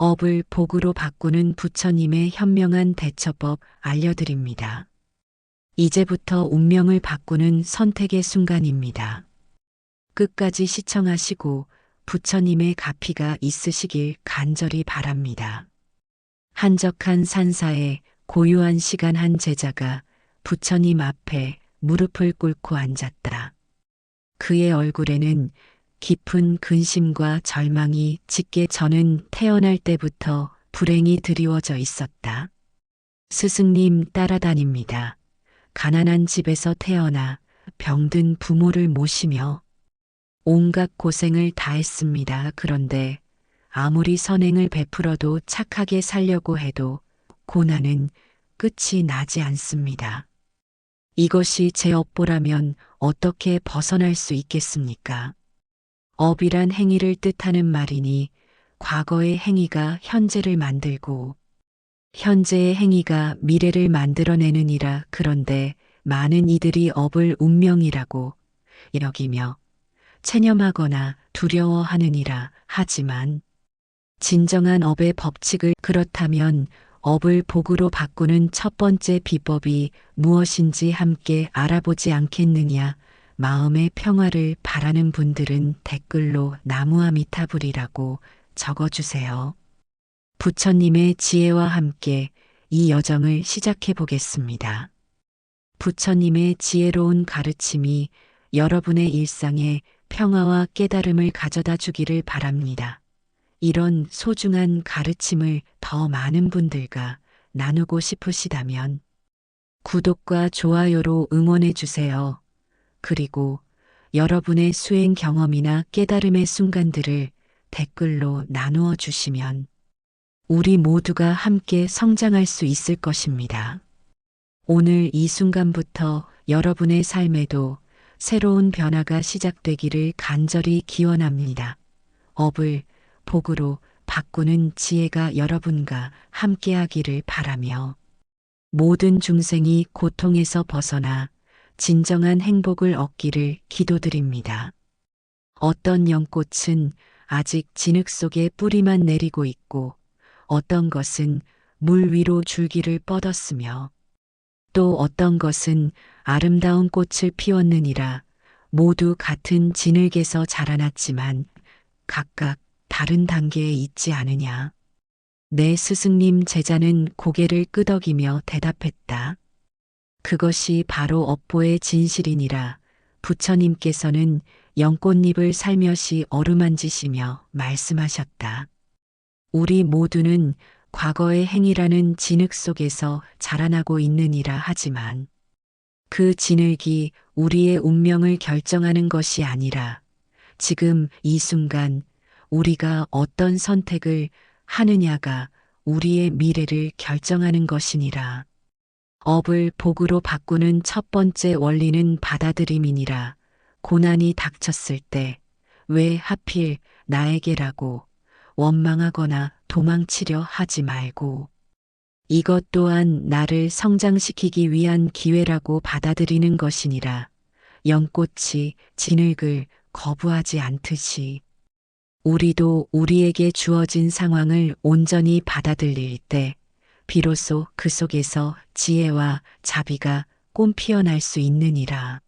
업을 복으로 바꾸는 부처님의 현명한 대처법 알려드립니다. 이제부터 운명을 바꾸는 선택의 순간입니다. 끝까지 시청하시고 부처님의 가피가 있으시길 간절히 바랍니다. 한적한 산사에 고요한 시간 한 제자가 부처님 앞에 무릎을 꿇고 앉았다. 그의 얼굴에는 깊은 근심과 절망이 짙게 저는 태어날 때부터 불행이 드리워져 있었다. 스승님 따라다닙니다. 가난한 집에서 태어나 병든 부모를 모시며 온갖 고생을 다했습니다. 그런데 아무리 선행을 베풀어도 착하게 살려고 해도 고난은 끝이 나지 않습니다. 이것이 제 업보라면 어떻게 벗어날 수 있겠습니까? 업이란 행위를 뜻하는 말이니 과거의 행위가 현재를 만들고 현재의 행위가 미래를 만들어내느니라. 그런데 많은 이들이 업을 운명이라고 여기며 체념하거나 두려워하느니라. 하지만 진정한 업의 법칙을 그렇다면 업을 복으로 바꾸는 첫 번째 비법이 무엇인지 함께 알아보지 않겠느냐. 마음의 평화를 바라는 분들은 댓글로 나무아미타불이라고 적어주세요. 부처님의 지혜와 함께 이 여정을 시작해 보겠습니다. 부처님의 지혜로운 가르침이 여러분의 일상에 평화와 깨달음을 가져다 주기를 바랍니다. 이런 소중한 가르침을 더 많은 분들과 나누고 싶으시다면 구독과 좋아요로 응원해 주세요. 그리고 여러분의 수행 경험이나 깨달음의 순간들을 댓글로 나누어 주시면 우리 모두가 함께 성장할 수 있을 것입니다. 오늘 이 순간부터 여러분의 삶에도 새로운 변화가 시작되기를 간절히 기원합니다. 업을 복으로 바꾸는 지혜가 여러분과 함께하기를 바라며 모든 중생이 고통에서 벗어나 진정한 행복을 얻기를 기도드립니다. 어떤 연꽃은 아직 진흙 속에 뿌리만 내리고 있고 어떤 것은 물 위로 줄기를 뻗었으며 또 어떤 것은 아름다운 꽃을 피웠느니라. 모두 같은 진흙에서 자라났지만 각각 다른 단계에 있지 않으냐. 내 스승님 제자는 고개를 끄덕이며 대답했다. 그것이 바로 업보의 진실이니라. 부처님께서는 연꽃잎을 살며시 어루만지시며 말씀하셨다. 우리 모두는 과거의 행위라는 진흙 속에서 자라나고 있느니라. 하지만 그 진흙이 우리의 운명을 결정하는 것이 아니라 지금 이 순간 우리가 어떤 선택을 하느냐가 우리의 미래를 결정하는 것이니라. 업을 복으로 바꾸는 첫 번째 원리는 받아들임이니라. 고난이 닥쳤을 때 왜 하필 나에게라고 원망하거나 도망치려 하지 말고 이것 또한 나를 성장시키기 위한 기회라고 받아들이는 것이니라. 연꽃이 진흙을 거부하지 않듯이 우리도 우리에게 주어진 상황을 온전히 받아들일 때 비로소 그 속에서 지혜와 자비가 꽃피어날 수 있느니라.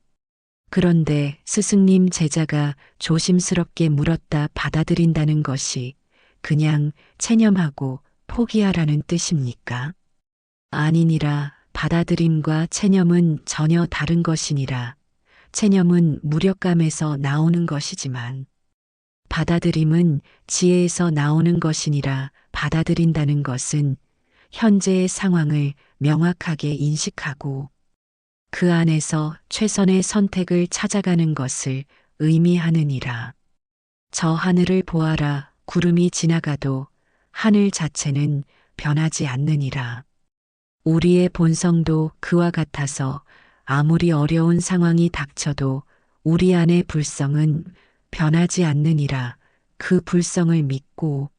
그런데 스승님 제자가 조심스럽게 물었다. 받아들인다는 것이 그냥 체념하고 포기하라는 뜻입니까? 아니니라. 받아들임과 체념은 전혀 다른 것이니라. 체념은 무력감에서 나오는 것이지만 받아들임은 지혜에서 나오는 것이니라. 받아들인다는 것은 현재의 상황을 명확하게 인식하고 그 안에서 최선의 선택을 찾아가는 것을 의미하느니라. 저 하늘을 보아라. 구름이 지나가도 하늘 자체는 변하지 않느니라. 우리의 본성도 그와 같아서 아무리 어려운 상황이 닥쳐도 우리 안의 불성은 변하지 않느니라. 그 불성을 믿고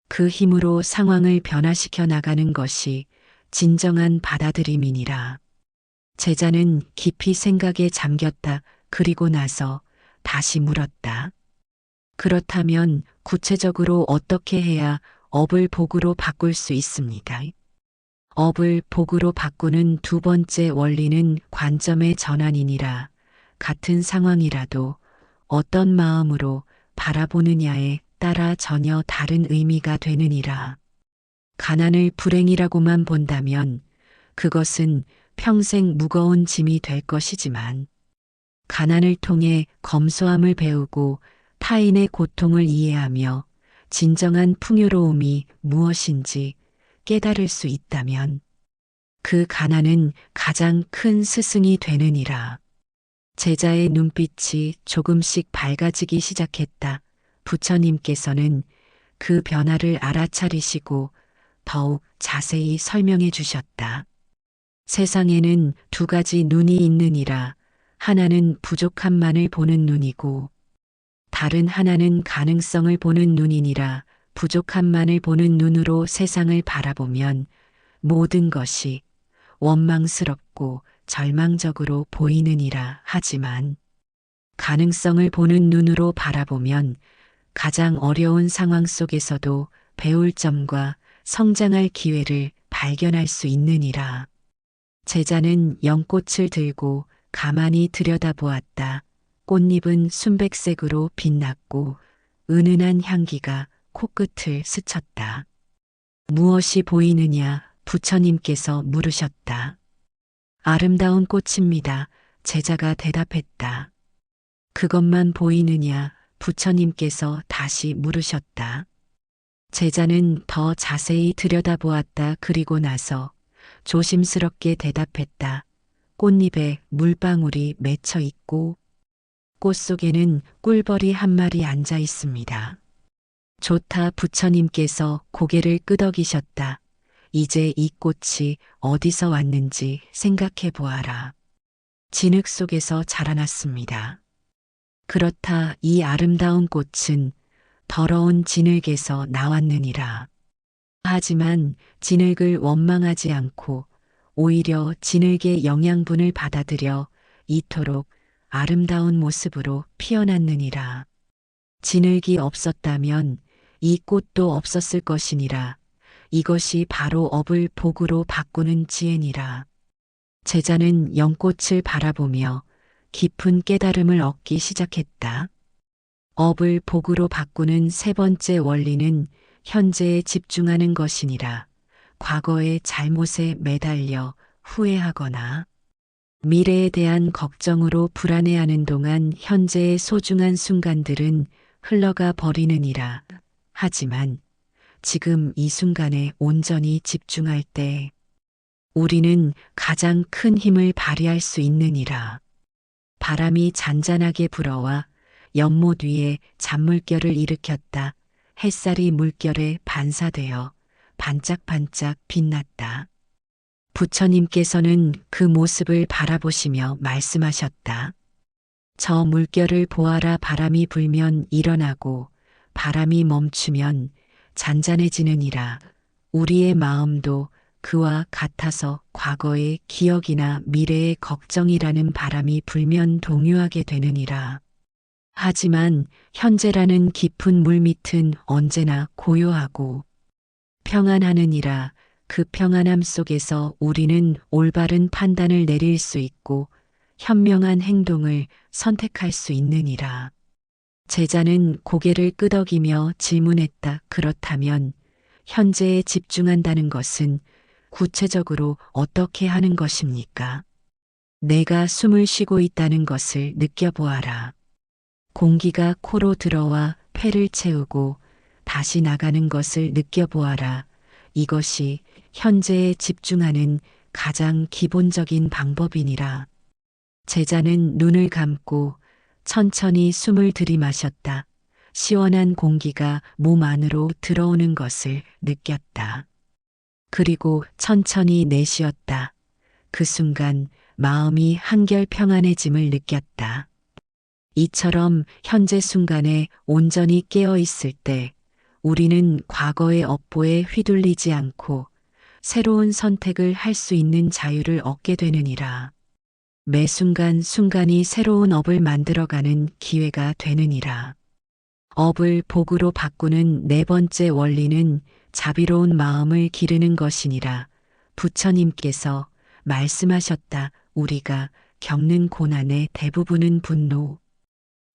그 힘으로 상황을 변화시켜 나가는 것이 진정한 받아들임이니라. 제자는 깊이 생각에 잠겼다. 그리고 나서 다시 물었다. 그렇다면 구체적으로 어떻게 해야 업을 복으로 바꿀 수 있습니다. 업을 복으로 바꾸는 두 번째 원리는 관점의 전환이니라. 같은 상황이라도 어떤 마음으로 바라보느냐에 따라 전혀 다른 의미가 되느니라. 가난을 불행이라고만 본다면 그것은 평생 무거운 짐이 될 것이지만 가난을 통해 검소함을 배우고 타인의 고통을 이해하며 진정한 풍요로움이 무엇인지 깨달을 수 있다면 그 가난은 가장 큰 스승이 되느니라. 제자의 눈빛이 조금씩 밝아지기 시작했다. 부처님께서는 그 변화를 알아차리시고 더욱 자세히 설명해 주셨다. 세상에는 두 가지 눈이 있느니라. 하나는 부족함만을 보는 눈이고 다른 하나는 가능성을 보는 눈이니라. 부족함만을 보는 눈으로 세상을 바라보면 모든 것이 원망스럽고 절망적으로 보이느니라. 하지만 가능성을 보는 눈으로 바라보면 가장 어려운 상황 속에서도 배울 점과 성장할 기회를 발견할 수 있느니라. 제자는 연꽃을 들고 가만히 들여다보았다. 꽃잎은 순백색으로 빛났고 은은한 향기가 코끝을 스쳤다. 무엇이 보이느냐? 부처님께서 물으셨다. 아름다운 꽃입니다. 제자가 대답했다. 그것만 보이느냐? 부처님께서 다시 물으셨다. 제자는 더 자세히 들여다보았다. 그리고 나서 조심스럽게 대답했다. 꽃잎에 물방울이 맺혀 있고 꽃 속에는 꿀벌이 한 마리 앉아 있습니다. 좋다. 부처님께서 고개를 끄덕이셨다. 이제 이 꽃이 어디서 왔는지 생각해 보아라. 진흙 속에서 자라났습니다. 그렇다. 이 아름다운 꽃은 더러운 진흙에서 나왔느니라. 하지만 진흙을 원망하지 않고 오히려 진흙의 영양분을 받아들여 이토록 아름다운 모습으로 피어났느니라. 진흙이 없었다면 이 꽃도 없었을 것이니라. 이것이 바로 업을 복으로 바꾸는 지혜니라. 제자는 연꽃을 바라보며 깊은 깨달음을 얻기 시작했다. 업을 복으로 바꾸는 세 번째 원리는 현재에 집중하는 것이니라. 과거의 잘못에 매달려 후회하거나 미래에 대한 걱정으로 불안해하는 동안 현재의 소중한 순간들은 흘러가 버리느니라. 하지만 지금 이 순간에 온전히 집중할 때 우리는 가장 큰 힘을 발휘할 수 있느니라. 바람이 잔잔하게 불어와 연못 위에 잔물결을 일으켰다. 햇살이 물결에 반사되어 반짝반짝 빛났다. 부처님께서는 그 모습을 바라보시며 말씀하셨다. 저 물결을 보아라. 바람이 불면 일어나고 바람이 멈추면 잔잔해지느니라. 우리의 마음도 그와 같아서 과거의 기억이나 미래의 걱정이라는 바람이 불면 동요하게 되느니라. 하지만 현재라는 깊은 물밑은 언제나 고요하고 평안하느니라. 그 평안함 속에서 우리는 올바른 판단을 내릴 수 있고 현명한 행동을 선택할 수 있느니라. 제자는 고개를 끄덕이며 질문했다. 그렇다면 현재에 집중한다는 것은 구체적으로 어떻게 하는 것입니까? 내가 숨을 쉬고 있다는 것을 느껴보아라. 공기가 코로 들어와 폐를 채우고 다시 나가는 것을 느껴보아라. 이것이 현재에 집중하는 가장 기본적인 방법이니라. 제자는 눈을 감고 천천히 숨을 들이마셨다. 시원한 공기가 몸 안으로 들어오는 것을 느꼈다. 그리고 천천히 내쉬었다. 그 순간 마음이 한결 평안해짐을 느꼈다. 이처럼 현재 순간에 온전히 깨어 있을 때 우리는 과거의 업보에 휘둘리지 않고 새로운 선택을 할 수 있는 자유를 얻게 되느니라. 매 순간 순간이 새로운 업을 만들어가는 기회가 되느니라. 업을 복으로 바꾸는 네 번째 원리는 자비로운 마음을 기르는 것이니라. 부처님께서 말씀하셨다. 우리가 겪는 고난의 대부분은 분노,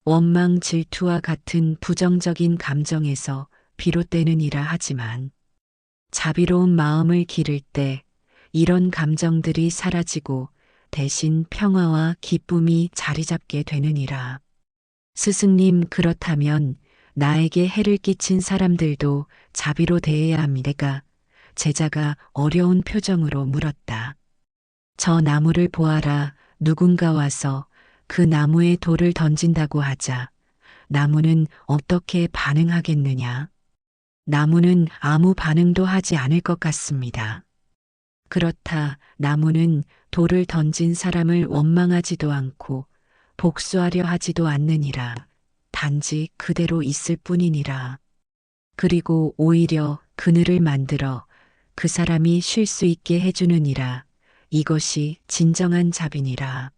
원망, 질투와 같은 부정적인 감정에서 비롯되느니라 하지만 자비로운 마음을 기를 때 이런 감정들이 사라지고 대신 평화와 기쁨이 자리 잡게 되느니라. 스승님, 그렇다면 나에게 해를 끼친 사람들도 자비로 대해야 합니까? 제자가 어려운 표정으로 물었다. 저 나무를 보아라. 누군가 와서 그 나무에 돌을 던진다고 하자 나무는 어떻게 반응하겠느냐? 나무는 아무 반응도 하지 않을 것 같습니다. 그렇다. 나무는 돌을 던진 사람을 원망하지도 않고 복수하려 하지도 않느니라. 단지 그대로 있을 뿐이니라. 그리고 오히려 그늘을 만들어 그 사람이 쉴 수 있게 해주느니라. 이것이 진정한 자비니라.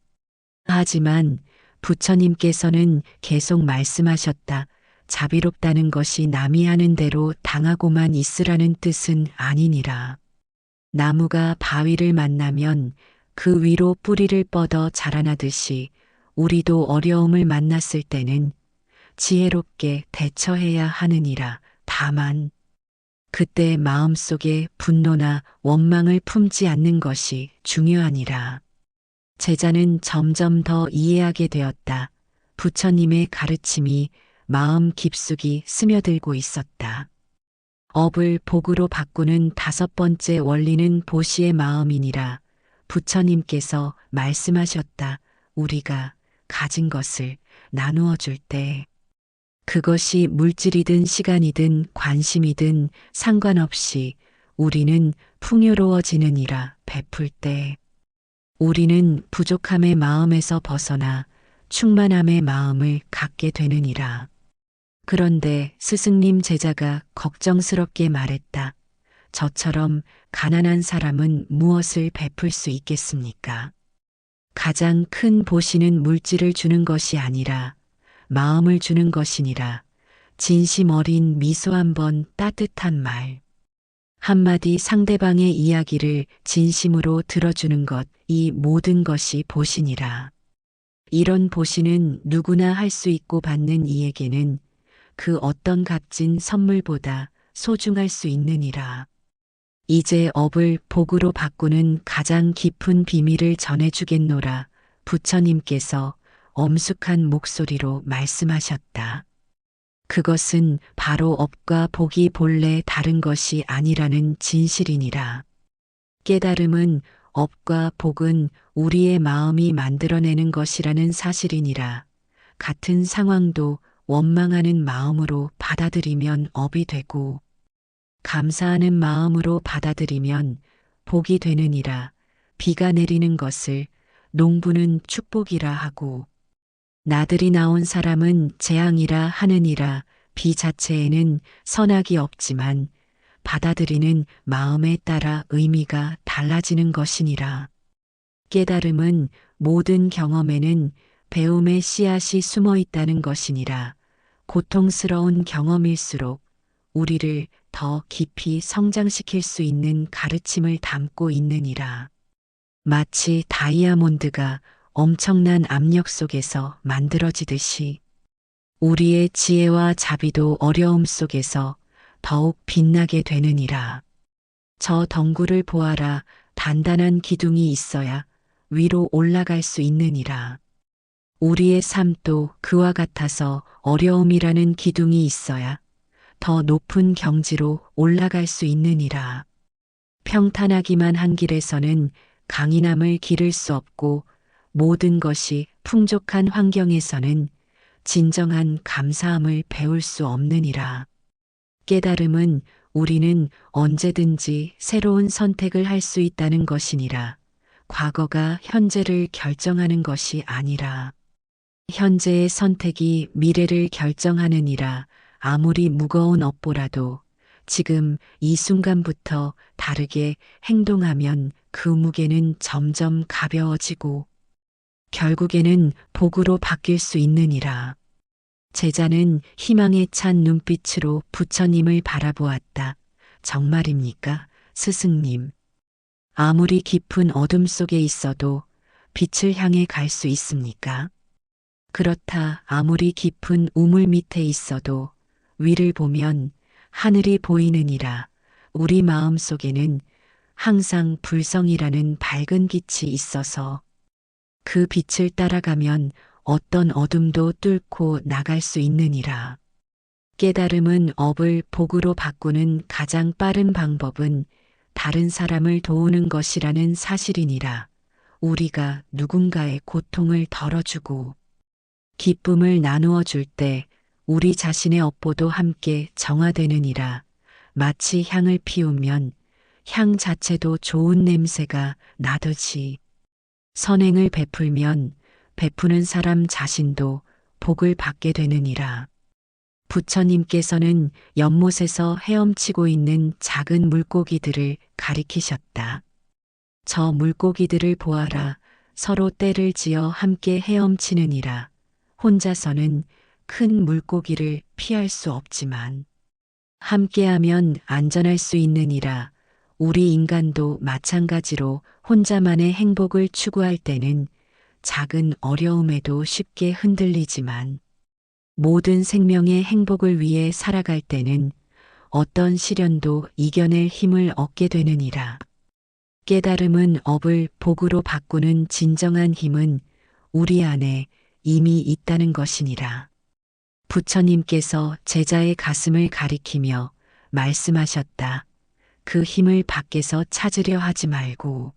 하지만 부처님께서는 계속 말씀하셨다. 자비롭다는 것이 남이 하는 대로 당하고만 있으라는 뜻은 아니니라. 나무가 바위를 만나면 그 위로 뿌리를 뻗어 자라나듯이 우리도 어려움을 만났을 때는 지혜롭게 대처해야 하느니라. 다만 그때 마음속에 분노나 원망을 품지 않는 것이 중요하니라. 제자는 점점 더 이해하게 되었다. 부처님의 가르침이 마음 깊숙이 스며들고 있었다. 업을 복으로 바꾸는 5번째 원리는 보시의 마음이니라. 부처님께서 말씀하셨다. 우리가 가진 것을 나누어 줄 때 그것이 물질이든 시간이든 관심이든 상관없이 우리는 풍요로워지느니라. 베풀 때 우리는 부족함의 마음에서 벗어나 충만함의 마음을 갖게 되느니라. 그런데 스승님, 제자가 걱정스럽게 말했다. 저처럼 가난한 사람은 무엇을 베풀 수 있겠습니까? 가장 큰 보시는 물질을 주는 것이 아니라 마음을 주는 것이니라. 진심 어린 미소 한 번, 따뜻한 말 한마디, 상대방의 이야기를 진심으로 들어주는 것, 이 모든 것이 보시니라. 이런 보시는 누구나 할 수 있고 받는 이에게는 그 어떤 값진 선물보다 소중할 수 있느니라. 이제 업을 복으로 바꾸는 가장 깊은 비밀을 전해주겠노라. 부처님께서 엄숙한 목소리로 말씀하셨다. 그것은 바로 업과 복이 본래 다른 것이 아니라는 진실이니라. 깨달음은 업과 복은 우리의 마음이 만들어내는 것이라는 사실이니라. 같은 상황도 원망하는 마음으로 받아들이면 업이 되고 감사하는 마음으로 받아들이면 복이 되느니라. 비가 내리는 것을 농부는 축복이라 하고 나들이 나온 사람은 재앙이라 하느니라. 비 자체에는 선악이 없지만 받아들이는 마음에 따라 의미가 달라지는 것이니라. 깨달음은 모든 경험에는 배움의 씨앗이 숨어 있다는 것이니라. 고통스러운 경험일수록 우리를 더 깊이 성장시킬 수 있는 가르침을 담고 있느니라. 마치 다이아몬드가 엄청난 압력 속에서 만들어지듯이 우리의 지혜와 자비도 어려움 속에서 더욱 빛나게 되느니라. 저 덩굴을 보아라. 단단한 기둥이 있어야 위로 올라갈 수 있느니라. 우리의 삶도 그와 같아서 어려움이라는 기둥이 있어야 더 높은 경지로 올라갈 수 있느니라. 평탄하기만 한 길에서는 강인함을 기를 수 없고 모든 것이 풍족한 환경에서는 진정한 감사함을 배울 수 없느니라. 깨달음은 우리는 언제든지 새로운 선택을 할 수 있다는 것이니라. 과거가 현재를 결정하는 것이 아니라 현재의 선택이 미래를 결정하느니라. 아무리 무거운 업보라도 지금 이 순간부터 다르게 행동하면 그 무게는 점점 가벼워지고 결국에는 복으로 바뀔 수 있느니라. 제자는 희망에 찬 눈빛으로 부처님을 바라보았다. 정말입니까, 스승님? 아무리 깊은 어둠 속에 있어도 빛을 향해 갈 수 있습니까? 그렇다. 아무리 깊은 우물 밑에 있어도 위를 보면 하늘이 보이느니라. 우리 마음 속에는 항상 불성이라는 밝은 빛이 있어서 그 빛을 따라가면 어떤 어둠도 뚫고 나갈 수 있느니라. 깨달음은 업을 복으로 바꾸는 가장 빠른 방법은 다른 사람을 도우는 것이라는 사실이니라. 우리가 누군가의 고통을 덜어주고 기쁨을 나누어 줄 때 우리 자신의 업보도 함께 정화되느니라. 마치 향을 피우면 향 자체도 좋은 냄새가 나듯이 선행을 베풀면 베푸는 사람 자신도 복을 받게 되느니라. 부처님께서는 연못에서 헤엄치고 있는 작은 물고기들을 가리키셨다. 저 물고기들을 보아라. 서로 떼를 지어 함께 헤엄치느니라. 혼자서는 큰 물고기를 피할 수 없지만 함께하면 안전할 수 있느니라. 우리 인간도 마찬가지로 혼자만의 행복을 추구할 때는 작은 어려움에도 쉽게 흔들리지만 모든 생명의 행복을 위해 살아갈 때는 어떤 시련도 이겨낼 힘을 얻게 되느니라. 깨달음은 업을 복으로 바꾸는 진정한 힘은 우리 안에 이미 있다는 것이니라. 부처님께서 제자의 가슴을 가리키며 말씀하셨다. 그 힘을 밖에서 찾으려 하지 말고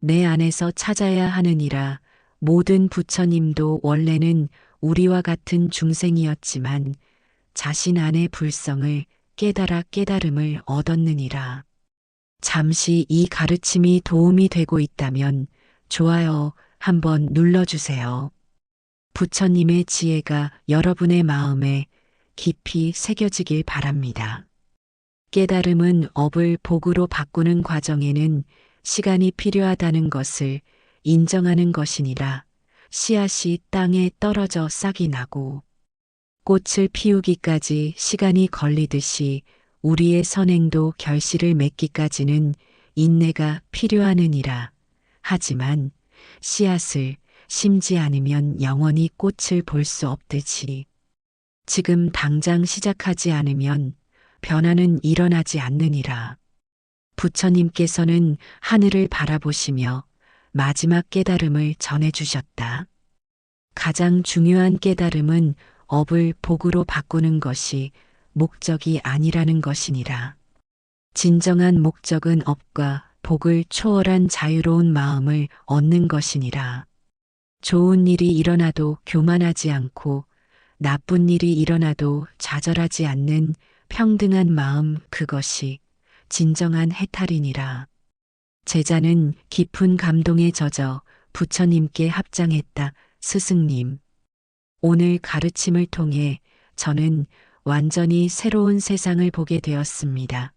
내 안에서 찾아야 하느니라. 모든 부처님도 원래는 우리와 같은 중생이었지만 자신 안의 불성을 깨달아 깨달음을 얻었느니라. 잠시 이 가르침이 도움이 되고 있다면 좋아요 한번 눌러주세요. 부처님의 지혜가 여러분의 마음에 깊이 새겨지길 바랍니다. 깨달음은 업을 복으로 바꾸는 과정에는 시간이 필요하다는 것을 인정하는 것이니라. 씨앗이 땅에 떨어져 싹이 나고 꽃을 피우기까지 시간이 걸리듯이 우리의 선행도 결실을 맺기까지는 인내가 필요하느니라. 하지만 씨앗을 심지 않으면 영원히 꽃을 볼 수 없듯이 지금 당장 시작하지 않으면 변화는 일어나지 않느니라. 부처님께서는 하늘을 바라보시며 마지막 깨달음을 전해주셨다. 가장 중요한 깨달음은 업을 복으로 바꾸는 것이 목적이 아니라는 것이니라. 진정한 목적은 업과 복을 초월한 자유로운 마음을 얻는 것이니라. 좋은 일이 일어나도 교만하지 않고 나쁜 일이 일어나도 좌절하지 않는 평등한 마음, 그것이 진정한 해탈이니라. 제자는 깊은 감동에 젖어 부처님께 합장했다. 스승님, 오늘 가르침을 통해 저는 완전히 새로운 세상을 보게 되었습니다.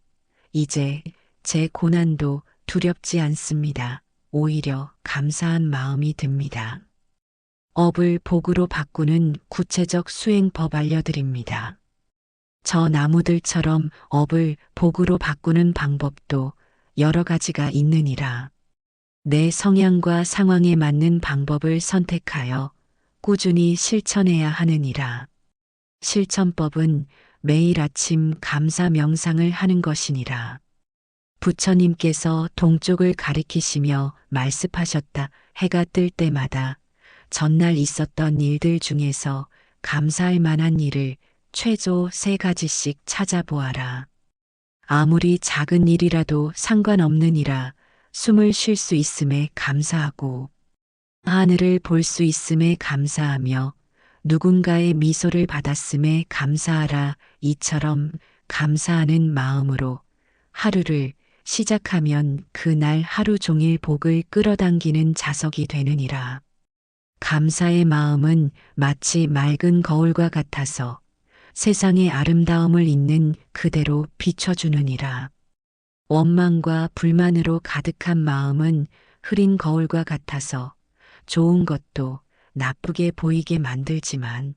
이제 제 고난도 두렵지 않습니다. 오히려 감사한 마음이 듭니다. 업을 복으로 바꾸는 구체적 수행법 알려드립니다. 저 나무들처럼 업을 복으로 바꾸는 방법도 여러 가지가 있느니라. 내 성향과 상황에 맞는 방법을 선택하여 꾸준히 실천해야 하느니라. 실천법은 매일 아침 감사 명상을 하는 것이니라. 부처님께서 동쪽을 가리키시며 말씀하셨다. 해가 뜰 때마다 전날 있었던 일들 중에서 감사할 만한 일을 최소 3가지씩 찾아보아라. 아무리 작은 일이라도 상관없느니라. 숨을 쉴 수 있음에 감사하고 하늘을 볼 수 있음에 감사하며 누군가의 미소를 받았음에 감사하라. 이처럼 감사하는 마음으로 하루를 시작하면 그날 하루 종일 복을 끌어당기는 자석이 되느니라. 감사의 마음은 마치 맑은 거울과 같아서 세상의 아름다움을 있는 그대로 비춰주느니라. 원망과 불만으로 가득한 마음은 흐린 거울과 같아서 좋은 것도 나쁘게 보이게 만들지만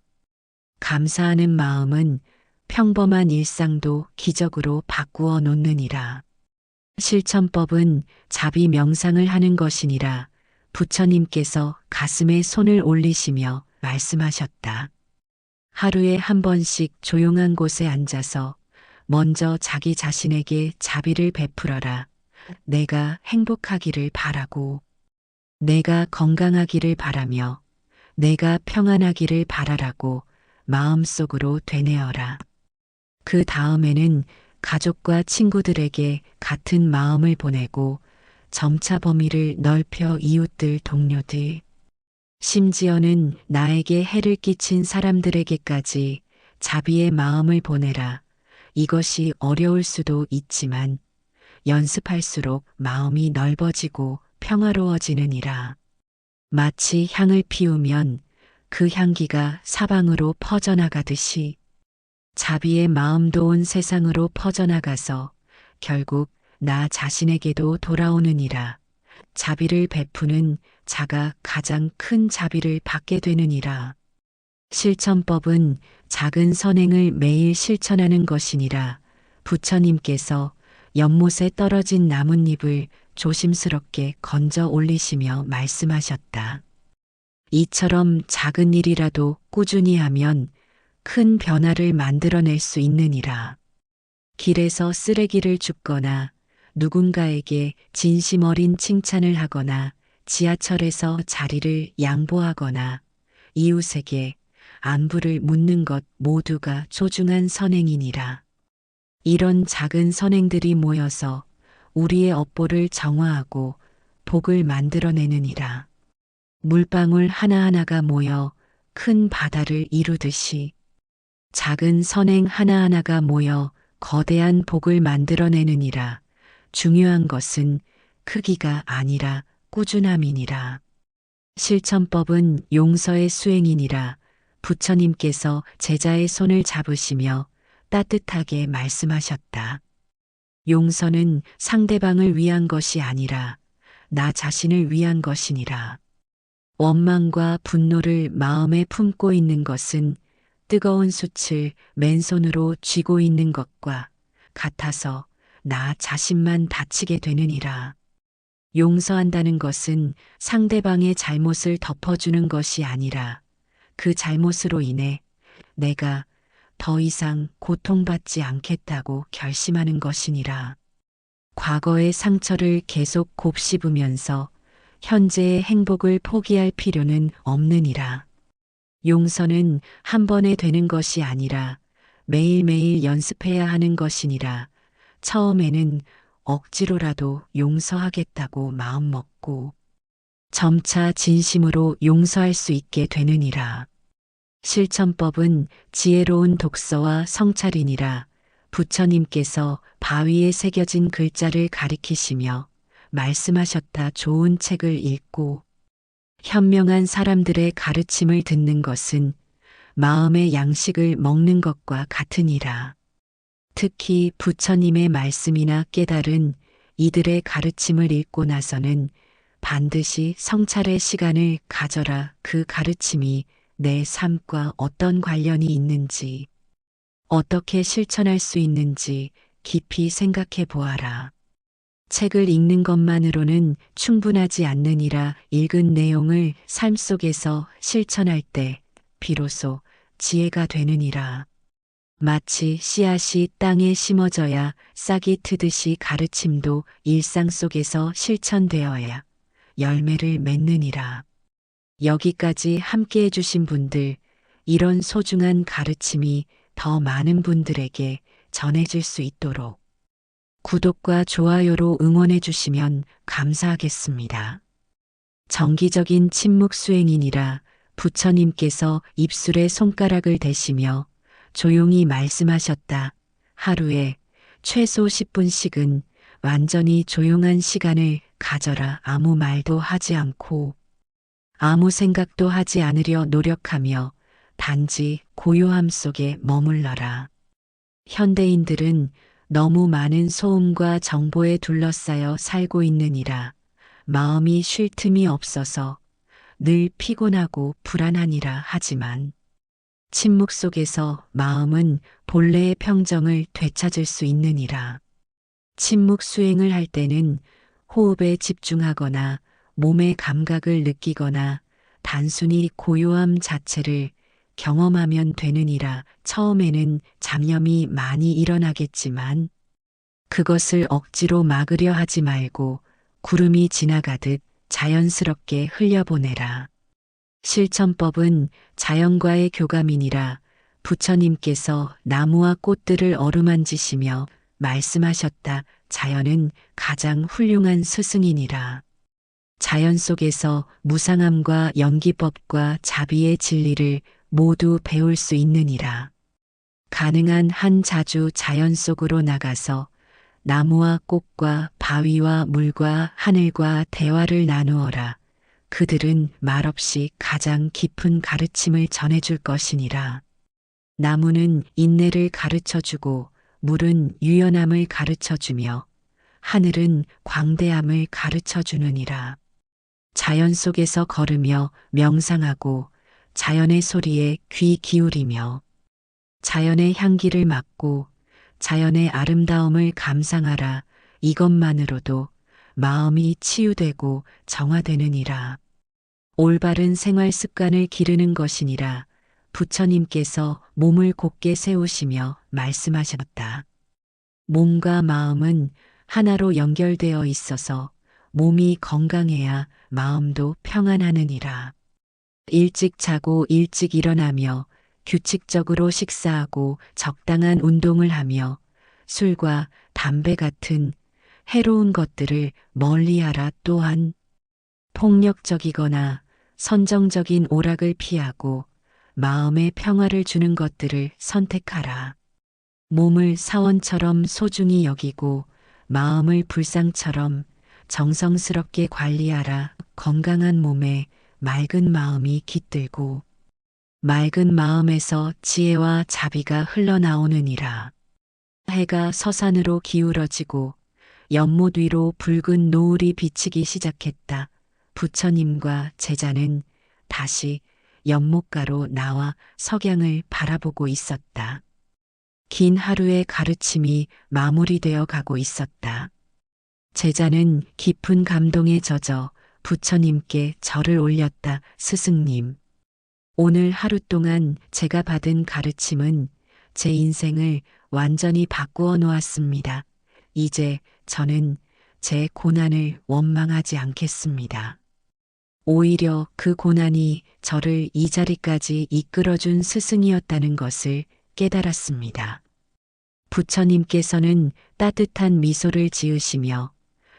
감사하는 마음은 평범한 일상도 기적으로 바꾸어 놓느니라. 실천법은 자비 명상을 하는 것이니라. 부처님께서 가슴에 손을 올리시며 말씀하셨다. 하루에 한 번씩 조용한 곳에 앉아서 먼저 자기 자신에게 자비를 베풀어라. 내가 행복하기를 바라고, 내가 건강하기를 바라며, 내가 평안하기를 바라라고 마음속으로 되뇌어라. 그 다음에는 가족과 친구들에게 같은 마음을 보내고 점차 범위를 넓혀 이웃들, 동료들, 심지어는 나에게 해를 끼친 사람들에게까지 자비의 마음을 보내라. 이것이 어려울 수도 있지만 연습할수록 마음이 넓어지고 평화로워지느니라. 마치 향을 피우면 그 향기가 사방으로 퍼져나가듯이 자비의 마음도 온 세상으로 퍼져나가서 결국 나 자신에게도 돌아오느니라. 자비를 베푸는 자가 가장 큰 자비를 받게 되느니라. 실천법은 작은 선행을 매일 실천하는 것이니라. 부처님께서 연못에 떨어진 나뭇잎을 조심스럽게 건져 올리시며 말씀하셨다. 이처럼 작은 일이라도 꾸준히 하면 큰 변화를 만들어낼 수 있느니라. 길에서 쓰레기를 줍거나 누군가에게 진심 어린 칭찬을 하거나 지하철에서 자리를 양보하거나 이웃에게 안부를 묻는 것 모두가 소중한 선행이니라. 이런 작은 선행들이 모여서 우리의 업보를 정화하고 복을 만들어내느니라. 물방울 하나하나가 모여 큰 바다를 이루듯이 작은 선행 하나하나가 모여 거대한 복을 만들어내느니라. 중요한 것은 크기가 아니라 꾸준함이니라. 실천법은 용서의 수행이니라. 부처님께서 제자의 손을 잡으시며 따뜻하게 말씀하셨다. 용서는 상대방을 위한 것이 아니라 나 자신을 위한 것이니라. 원망과 분노를 마음에 품고 있는 것은 뜨거운 숯을 맨손으로 쥐고 있는 것과 같아서 나 자신만 다치게 되느니라. 용서한다는 것은 상대방의 잘못을 덮어주는 것이 아니라 그 잘못으로 인해 내가 더 이상 고통받지 않겠다고 결심하는 것이니라. 과거의 상처를 계속 곱씹으면서 현재의 행복을 포기할 필요는 없느니라. 용서는 한 번에 되는 것이 아니라 매일매일 연습해야 하는 것이니라. 처음에는 억지로라도 용서하겠다고 마음먹고 점차 진심으로 용서할 수 있게 되느니라. 실천법은 지혜로운 독서와 성찰이니라. 부처님께서 바위에 새겨진 글자를 가리키시며 말씀하셨다. 좋은 책을 읽고 현명한 사람들의 가르침을 듣는 것은 마음의 양식을 먹는 것과 같으니라. 특히 부처님의 말씀이나 깨달은 이들의 가르침을 읽고 나서는 반드시 성찰의 시간을 가져라. 그 가르침이 내 삶과 어떤 관련이 있는지, 어떻게 실천할 수 있는지 깊이 생각해 보아라. 책을 읽는 것만으로는 충분하지 않느니라. 읽은 내용을 삶 속에서 실천할 때 비로소 지혜가 되느니라. 마치 씨앗이 땅에 심어져야 싹이 트듯이 가르침도 일상 속에서 실천되어야 열매를 맺느니라. 여기까지 함께 해주신 분들, 이런 소중한 가르침이 더 많은 분들에게 전해질 수 있도록 구독과 좋아요로 응원해 주시면 감사하겠습니다. 정기적인 침묵 수행이니라. 부처님께서 입술에 손가락을 대시며 조용히 말씀하셨다. 하루에 최소 10분씩은 완전히 조용한 시간을 가져라. 아무 말도 하지 않고 아무 생각도 하지 않으려 노력하며 단지 고요함 속에 머물러라. 현대인들은 너무 많은 소음과 정보에 둘러싸여 살고 있느니라. 마음이 쉴 틈이 없어서 늘 피곤하고 불안하니라. 하지만 침묵 속에서 마음은 본래의 평정을 되찾을 수 있느니라. 침묵 수행을 할 때는 호흡에 집중하거나 몸의 감각을 느끼거나 단순히 고요함 자체를 경험하면 되느니라. 처음에는 잡념이 많이 일어나겠지만 그것을 억지로 막으려 하지 말고 구름이 지나가듯 자연스럽게 흘려보내라. 실천법은 자연과의 교감이니라. 부처님께서 나무와 꽃들을 어루만지시며 말씀하셨다. 자연은 가장 훌륭한 스승이니라. 자연 속에서 무상함과 연기법과 자비의 진리를 모두 배울 수 있느니라. 가능한 한 자주 자연 속으로 나가서 나무와 꽃과 바위와 물과 하늘과 대화를 나누어라. 그들은 말없이 가장 깊은 가르침을 전해줄 것이니라. 나무는 인내를 가르쳐주고 물은 유연함을 가르쳐주며 하늘은 광대함을 가르쳐주느니라. 자연 속에서 걸으며 명상하고 자연의 소리에 귀 기울이며 자연의 향기를 맡고 자연의 아름다움을 감상하라. 이것만으로도 마음이 치유되고 정화되느니라. 올바른 생활 습관을 기르는 것이니라. 부처님께서 몸을 곧게 세우시며 말씀하셨다. 몸과 마음은 하나로 연결되어 있어서 몸이 건강해야 마음도 평안하느니라. 일찍 자고 일찍 일어나며 규칙적으로 식사하고 적당한 운동을 하며 술과 담배 같은 해로운 것들을 멀리하라. 또한 폭력적이거나 선정적인 오락을 피하고 마음에 평화를 주는 것들을 선택하라. 몸을 사원처럼 소중히 여기고 마음을 불상처럼 정성스럽게 관리하라. 건강한 몸에 맑은 마음이 깃들고 맑은 마음에서 지혜와 자비가 흘러나오느니라. 해가 서산으로 기울어지고 연못 위로 붉은 노을이 비치기 시작했다. 부처님과 제자는 다시 연못가로 나와 석양을 바라보고 있었다. 긴 하루의 가르침이 마무리되어 가고 있었다. 제자는 깊은 감동에 젖어 부처님께 절을 올렸다. 스승님, 오늘 하루 동안 제가 받은 가르침은 제 인생을 완전히 바꾸어 놓았습니다. 이제 저는 제 고난을 원망하지 않겠습니다. 오히려 그 고난이 저를 이 자리까지 이끌어준 스승이었다는 것을 깨달았습니다. 부처님께서는 따뜻한 미소를 지으시며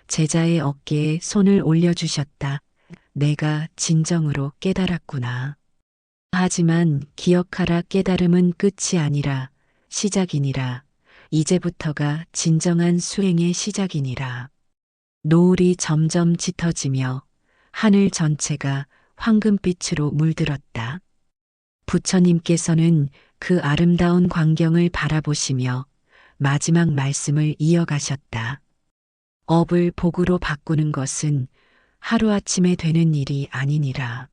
제자의 어깨에 손을 올려주셨다. 내가 진정으로 깨달았구나. 하지만 기억하라. 깨달음은 끝이 아니라 시작이니라. 이제부터가 진정한 수행의 시작이니라. 노을이 점점 짙어지며 하늘 전체가 황금빛으로 물들었다. 부처님께서는 그 아름다운 광경을 바라보시며 마지막 말씀을 이어가셨다. 업을 복으로 바꾸는 것은 하루아침에 되는 일이 아니니라.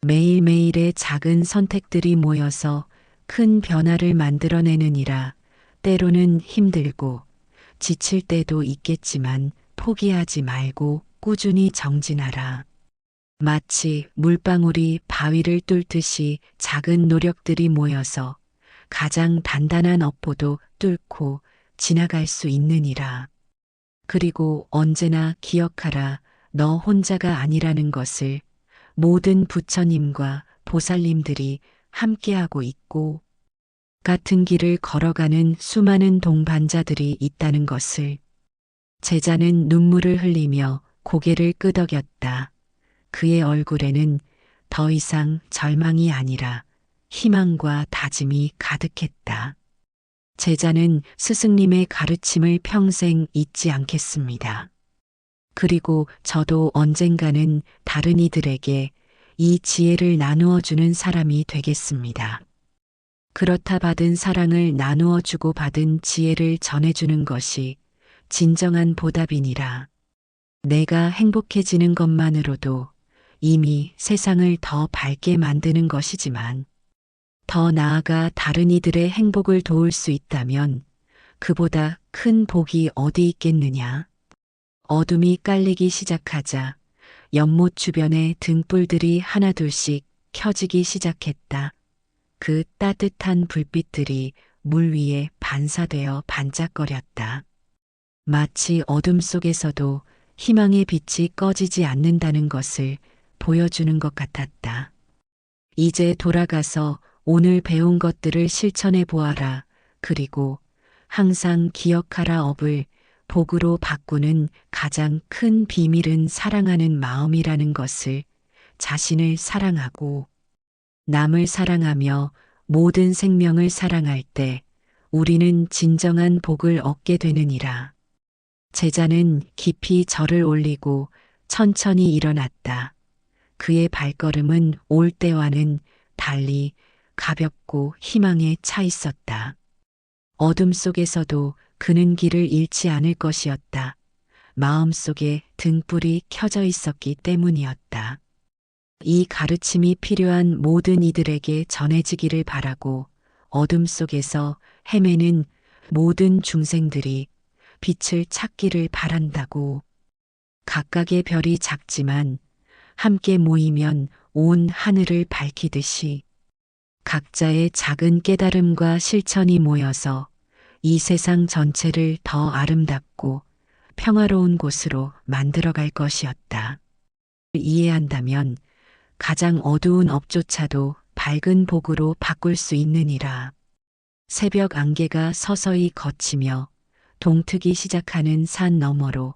매일매일의 작은 선택들이 모여서 큰 변화를 만들어내느니라. 때로는 힘들고 지칠 때도 있겠지만 포기하지 말고 꾸준히 정진하라. 마치 물방울이 바위를 뚫듯이 작은 노력들이 모여서 가장 단단한 업보도 뚫고 지나갈 수 있느니라. 그리고 언제나 기억하라. 너 혼자가 아니라는 것을. 모든 부처님과 보살님들이 함께하고 있고 같은 길을 걸어가는 수많은 동반자들이 있다는 것을. 제자는 눈물을 흘리며 고개를 끄덕였다. 그의 얼굴에는 더 이상 절망이 아니라 희망과 다짐이 가득했다. 제자는 스승님의 가르침을 평생 잊지 않겠습니다. 그리고 저도 언젠가는 다른 이들에게 이 지혜를 나누어 주는 사람이 되겠습니다. 그렇다 받은 사랑을 나누어 주고 받은 지혜를 전해주는 것이 진정한 보답이니라. 내가 행복해지는 것만으로도 이미 세상을 더 밝게 만드는 것이지만 더 나아가 다른 이들의 행복을 도울 수 있다면 그보다 큰 복이 어디 있겠느냐. 어둠이 깔리기 시작하자 연못 주변의 등불들이 하나둘씩 켜지기 시작했다. 그 따뜻한 불빛들이 물 위에 반사되어 반짝거렸다. 마치 어둠 속에서도 희망의 빛이 꺼지지 않는다는 것을 보여주는 것 같았다. 이제 돌아가서 오늘 배운 것들을 실천해 보아라. 그리고 항상 기억하라. 업을 복으로 바꾸는 가장 큰 비밀은 사랑하는 마음이라는 것을, 자신을 사랑하고 남을 사랑하며 모든 생명을 사랑할 때 우리는 진정한 복을 얻게 되느니라. 제자는 깊이 절을 올리고 천천히 일어났다. 그의 발걸음은 올 때와는 달리 가볍고 희망에 차 있었다. 어둠 속에서도 그는 길을 잃지 않을 것이었다. 마음속에 등불이 켜져 있었기 때문이었다. 이 가르침이 필요한 모든 이들에게 전해지기를 바라고, 어둠 속에서 헤매는 모든 중생들이 빛을 찾기를 바란다고. 각각의 별이 작지만 함께 모이면 온 하늘을 밝히듯이 각자의 작은 깨달음과 실천이 모여서 이 세상 전체를 더 아름답고 평화로운 곳으로 만들어갈 것이었다. 이해한다면 가장 어두운 업조차도 밝은 복으로 바꿀 수 있느니라. 새벽 안개가 서서히 걷히며 동트기 시작하는 산 너머로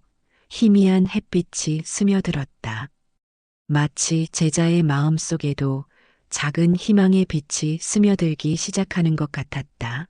희미한 햇빛이 스며들었다. 마치 제자의 마음 속에도 작은 희망의 빛이 스며들기 시작하는 것 같았다.